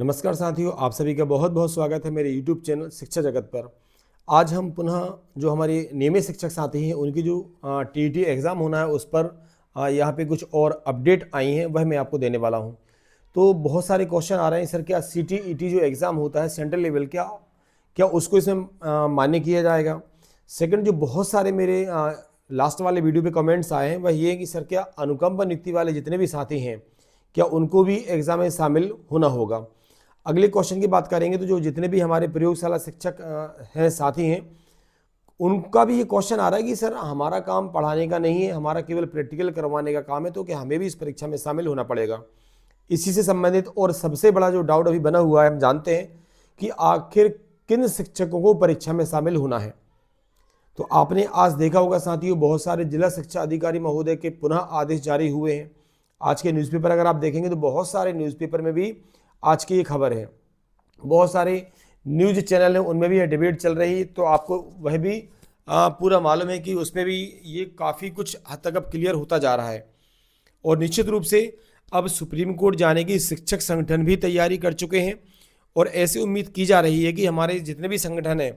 नमस्कार साथियों, आप सभी का बहुत बहुत स्वागत है मेरे YouTube चैनल शिक्षा जगत पर। आज हम पुनः जो हमारे नियमित शिक्षक साथी हैं उनकी जो टीईटी एग्ज़ाम होना है उस पर यहाँ पे कुछ और अपडेट आई हैं, वह मैं आपको देने वाला हूँ। तो बहुत सारे क्वेश्चन आ रहे हैं, सर क्या सीटीईटी जो एग्ज़ाम होता है सेंट्रल लेवल क्या उसको इसमें मान्य किया जाएगा। सेकंड, जो बहुत सारे मेरे लास्ट वाले वीडियो पे कमेंट्स आए हैं वह ये है कि सर क्या अनुकंपा नियुक्ति वाले जितने भी साथी हैं क्या उनको भी एग्ज़ाम में शामिल होना होगा। अगले क्वेश्चन की बात करेंगे तो जो जितने भी हमारे प्रयोगशाला शिक्षक हैं साथी हैं उनका भी ये क्वेश्चन आ रहा है कि सर हमारा काम पढ़ाने का नहीं है, हमारा केवल प्रैक्टिकल करवाने का काम है, तो क्या हमें भी इस परीक्षा में शामिल होना पड़ेगा। इसी से संबंधित और सबसे बड़ा जो डाउट अभी बना हुआ है, हम जानते हैं कि आखिर किन शिक्षकों को परीक्षा में शामिल होना है। तो आपने आज देखा होगा साथियों, बहुत सारे जिला शिक्षा अधिकारी महोदय के पुनः आदेश जारी हुए हैं। आज के न्यूज़पेपर अगर आप देखेंगे तो बहुत सारे न्यूज़पेपर में भी आज की ये खबर है, बहुत सारे न्यूज़ चैनल हैं उनमें भी ये डिबेट चल रही है, तो आपको वह भी पूरा मालूम है कि उसमें भी ये काफ़ी कुछ हद तक अब क्लियर होता जा रहा है। और निश्चित रूप से अब सुप्रीम कोर्ट जाने की शिक्षक संगठन भी तैयारी कर चुके हैं और ऐसी उम्मीद की जा रही है कि हमारे जितने भी संगठन हैं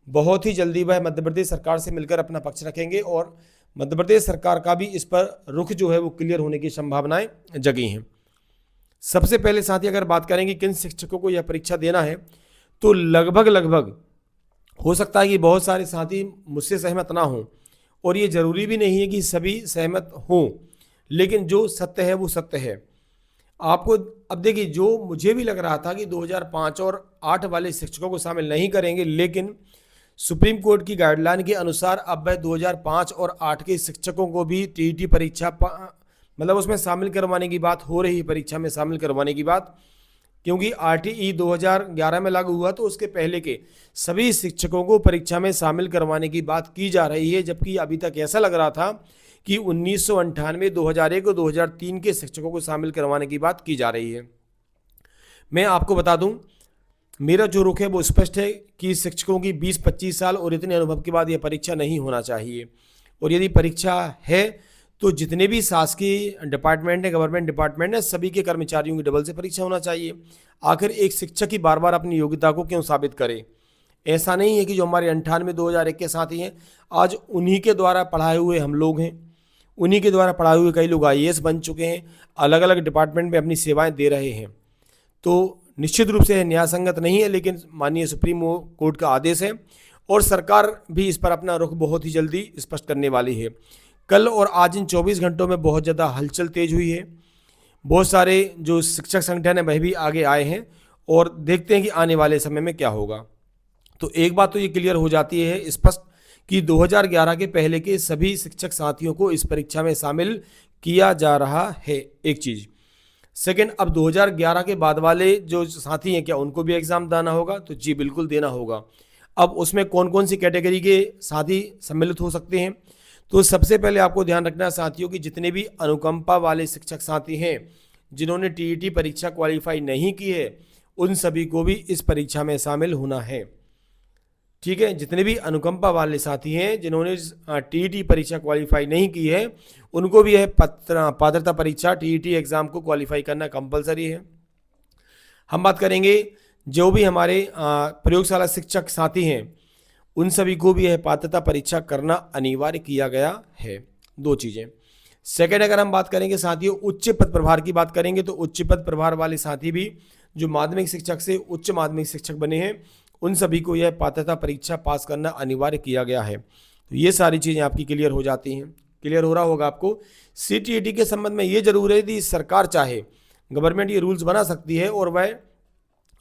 बहुत ही जल्दी वह मध्य प्रदेश सरकार से मिलकर अपना पक्ष रखेंगे और मध्य प्रदेश सरकार का भी इस पर रुख जो है वो क्लियर होने की संभावनाएं जगी हैं। सबसे पहले साथी अगर बात करेंगे किन शिक्षकों को यह परीक्षा देना है, तो लगभग हो सकता है कि बहुत सारे साथी मुझसे सहमत ना हों और ये ज़रूरी भी नहीं है कि सभी सहमत हों, लेकिन जो सत्य है वो सत्य है। आपको अब देखिए, जो मुझे भी लग रहा था कि 2005 और 8 वाले शिक्षकों को शामिल नहीं करेंगे, लेकिन सुप्रीम कोर्ट की गाइडलाइन के अनुसार अब वह 2005 और 8 के शिक्षकों को भी टीईटी परीक्षा मतलब उसमें शामिल करवाने की बात हो रही है, परीक्षा में शामिल करवाने की बात, क्योंकि आरटीई 2011 में लागू हुआ तो उसके पहले के सभी शिक्षकों को परीक्षा में शामिल करवाने की बात की जा रही है, जबकि अभी तक ऐसा लग रहा था कि 1998, 2001 और 2003 के शिक्षकों को शामिल करवाने की बात की जा रही है। मैं आपको बता दूं, मेरा जो रुख है वो स्पष्ट है कि शिक्षकों की 20-25 साल और इतने अनुभव के बाद यह परीक्षा नहीं होना चाहिए, और यदि परीक्षा है तो जितने भी शासकीय डिपार्टमेंट है, गवर्नमेंट डिपार्टमेंट है, सभी के कर्मचारियों की डबल से परीक्षा होना चाहिए। आखिर एक शिक्षक ही बार बार अपनी योग्यता को क्यों साबित करे। ऐसा नहीं है कि जो हमारे 98, 2001 के साथी हैं आज उन्हीं के द्वारा पढ़ाए हुए हम लोग हैं, उन्हीं के द्वारा पढ़ाए हुए कई लोग आईएएस बन चुके हैं, अलग अलग डिपार्टमेंट में अपनी सेवाएं दे रहे हैं। तो निश्चित रूप से न्याय संगत नहीं है, लेकिन माननीय सुप्रीम कोर्ट का आदेश है और सरकार भी इस पर अपना रुख बहुत ही जल्दी स्पष्ट करने वाली है। कल और आज इन 24 घंटों में बहुत ज़्यादा हलचल तेज हुई है, बहुत सारे जो शिक्षक संगठन है वह भी आगे आए हैं और देखते हैं कि आने वाले समय में क्या होगा। तो एक बात तो ये क्लियर हो जाती है स्पष्ट कि 2011 के पहले के सभी शिक्षक साथियों को इस परीक्षा में शामिल किया जा रहा है, एक चीज़। सेकेंड, अब 2011 के बाद वाले जो साथी हैं क्या उनको भी एग्ज़ाम देना होगा? तो जी बिल्कुल देना होगा। अब उसमें कौन कौन सी कैटेगरी के साथी सम्मिलित हो सकते हैं? तो सबसे पहले आपको ध्यान रखना है साथियों कि जितने भी अनुकंपा वाले शिक्षक साथी हैं जिन्होंने टीईटी परीक्षा क्वालिफाई नहीं की है उन सभी को भी इस परीक्षा में शामिल होना है। ठीक है, जितने भी अनुकंपा वाले साथी हैं जिन्होंने टीईटी परीक्षा क्वालिफाई नहीं की है उनको भी यह पात्रता परीक्षा टीईटी एग्ज़ाम को क्वालिफाई करना कंपलसरी है। हम बात करेंगे जो भी हमारे प्रयोगशाला शिक्षक साथी हैं उन सभी को भी यह पात्रता परीक्षा करना अनिवार्य किया गया है। दो चीज़ें। सेकेंड, अगर हम बात करेंगे साथियों उच्च पद प्रभार की बात करेंगे तो उच्च पद प्रभार वाले साथी भी जो माध्यमिक शिक्षक से उच्च माध्यमिक शिक्षक बने हैं उन सभी को यह पात्रता परीक्षा पास करना अनिवार्य किया गया है। तो ये सारी चीज़ें आपकी क्लियर हो जाती हैं, क्लियर हो रहा होगा आपको। सीटीईटी के संबंध में ये जरूर है कि सरकार चाहे गवर्नमेंट ये रूल्स बना सकती है और वह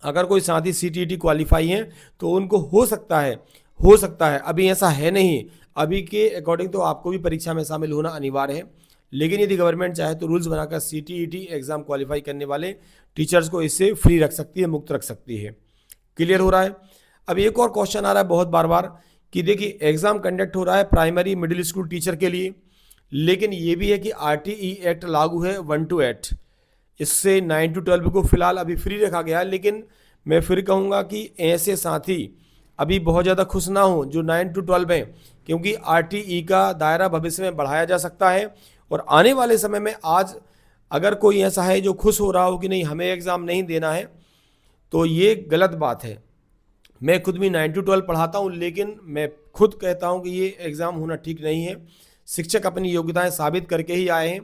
अगर कोई साथी सीटीईटी क्वालिफाई हैं तो उनको हो सकता है, अभी ऐसा है नहीं, अभी के अकॉर्डिंग तो आपको भी परीक्षा में शामिल होना अनिवार्य है, लेकिन यदि गवर्नमेंट चाहे तो रूल्स बनाकर सीटीईटी एग्ज़ाम क्वालिफाई करने वाले टीचर्स को इससे फ्री रख सकती है, मुक्त रख सकती है। क्लियर हो रहा है। अब एक और क्वेश्चन आ रहा है बहुत बार कि देखिए एग्ज़ाम कंडक्ट हो रहा है प्राइमरी मिडिल स्कूल टीचर के लिए, लेकिन ये भी है कि आरटीई एक्ट लागू है 1 to 8, इससे 9 to 12 को फिलहाल अभी फ्री रखा गया है। लेकिन मैं फिर कहूँगा कि ऐसे साथी अभी बहुत ज़्यादा खुश ना हो जो 9 to 12 हैं, क्योंकि आरटीई का दायरा भविष्य में बढ़ाया जा सकता है और आने वाले समय में आज अगर कोई ऐसा है जो खुश हो रहा हो कि नहीं हमें एग्ज़ाम नहीं देना है तो ये गलत बात है। मैं खुद भी 9 to 12 पढ़ाता हूँ, लेकिन मैं खुद कहता हूँ कि ये एग्ज़ाम होना ठीक नहीं है। शिक्षक अपनी योग्यताएं साबित करके ही आए हैं।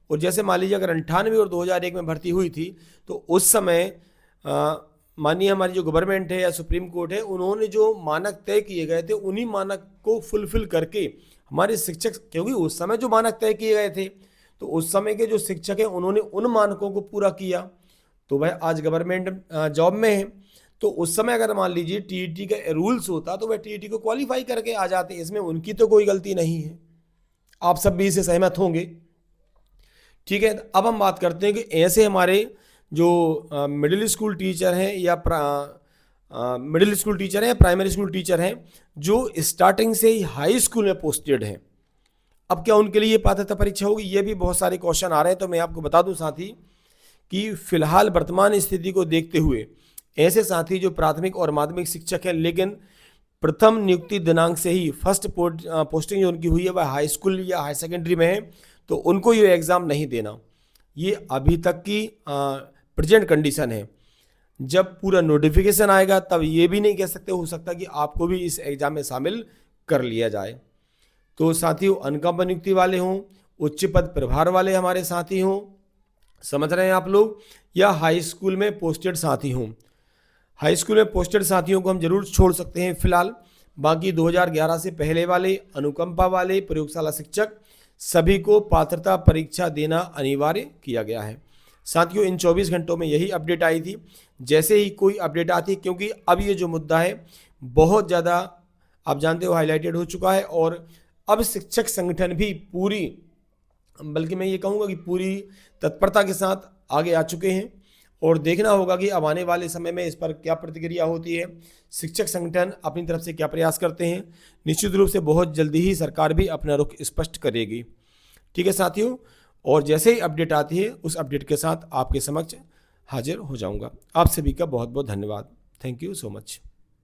और जैसे मान लीजिए अगर 98 और 2001 में भर्ती हुई थी, तो उस समय माननीय हमारी जो गवर्नमेंट है या सुप्रीम कोर्ट है, उन्होंने जो मानक तय किए गए थे उन्हीं मानक को फुलफिल करके हमारे शिक्षक, क्योंकि उस समय जो मानक तय किए गए थे तो उस समय के जो शिक्षक हैं उन्होंने उन मानकों को पूरा किया, तो वह आज गवर्नमेंट जॉब में है। तो उस समय अगर मान लीजिए टीईटी का रूल्स होता तो वह टीईटी को क्वालिफाई करके आ जाते, इसमें उनकी तो कोई गलती नहीं है। आप सब भी इससे सहमत होंगे। ठीक है, अब हम बात करते हैं कि ऐसे हमारे जो मिडिल स्कूल टीचर हैं या मिडिल स्कूल टीचर हैं या प्राइमरी स्कूल टीचर हैं जो स्टार्टिंग से ही हाई स्कूल में पोस्टेड हैं, अब क्या उनके लिए पात्रता परीक्षा होगी? ये भी बहुत सारे क्वेश्चन आ रहे हैं। तो मैं आपको बता दूं साथी कि फिलहाल वर्तमान स्थिति को देखते हुए ऐसे साथी जो प्राथमिक और माध्यमिक शिक्षक हैं लेकिन प्रथम नियुक्ति दिनांक से ही फर्स्ट पोस्टिंग जो उनकी हुई है वह हाई स्कूल या हाई सेकेंडरी में है, तो उनको ये एग्ज़ाम नहीं देना। ये अभी तक की प्रेजेंट कंडीशन है। जब पूरा नोटिफिकेशन आएगा तब ये भी नहीं कह सकते, हो सकता कि आपको भी इस एग्ज़ाम में शामिल कर लिया जाए। तो साथियों, अनुकंपा नियुक्ति वाले हों, उच्च पद प्रभार वाले हमारे साथी हों, समझ रहे हैं आप लोग, या हाई स्कूल में पोस्टेड साथी हों, हाई स्कूल में पोस्टेड साथियों को हम जरूर छोड़ सकते हैं फिलहाल। बाकी 2011 से पहले वाले, अनुकंपा वाले, प्रयोगशाला शिक्षक सभी को पात्रता परीक्षा देना अनिवार्य किया गया है। साथियों, इन 24 घंटों में यही अपडेट आई थी। जैसे ही कोई अपडेट आती है, क्योंकि अब ये जो मुद्दा है बहुत ज़्यादा आप जानते हो हाईलाइटेड हो चुका है और अब शिक्षक संगठन भी पूरी, बल्कि मैं ये कहूँगा कि पूरी तत्परता के साथ आगे आ चुके हैं और देखना होगा कि अब आने वाले समय में इस पर क्या प्रतिक्रिया होती है, शिक्षक संगठन अपनी तरफ से क्या प्रयास करते हैं। निश्चित रूप से बहुत जल्दी ही सरकार भी अपना रुख स्पष्ट करेगी। ठीक है साथियों, और जैसे ही अपडेट आती है उस अपडेट के साथ आपके समक्ष हाजिर हो जाऊंगा। आप सभी का बहुत बहुत धन्यवाद। Thank you so much.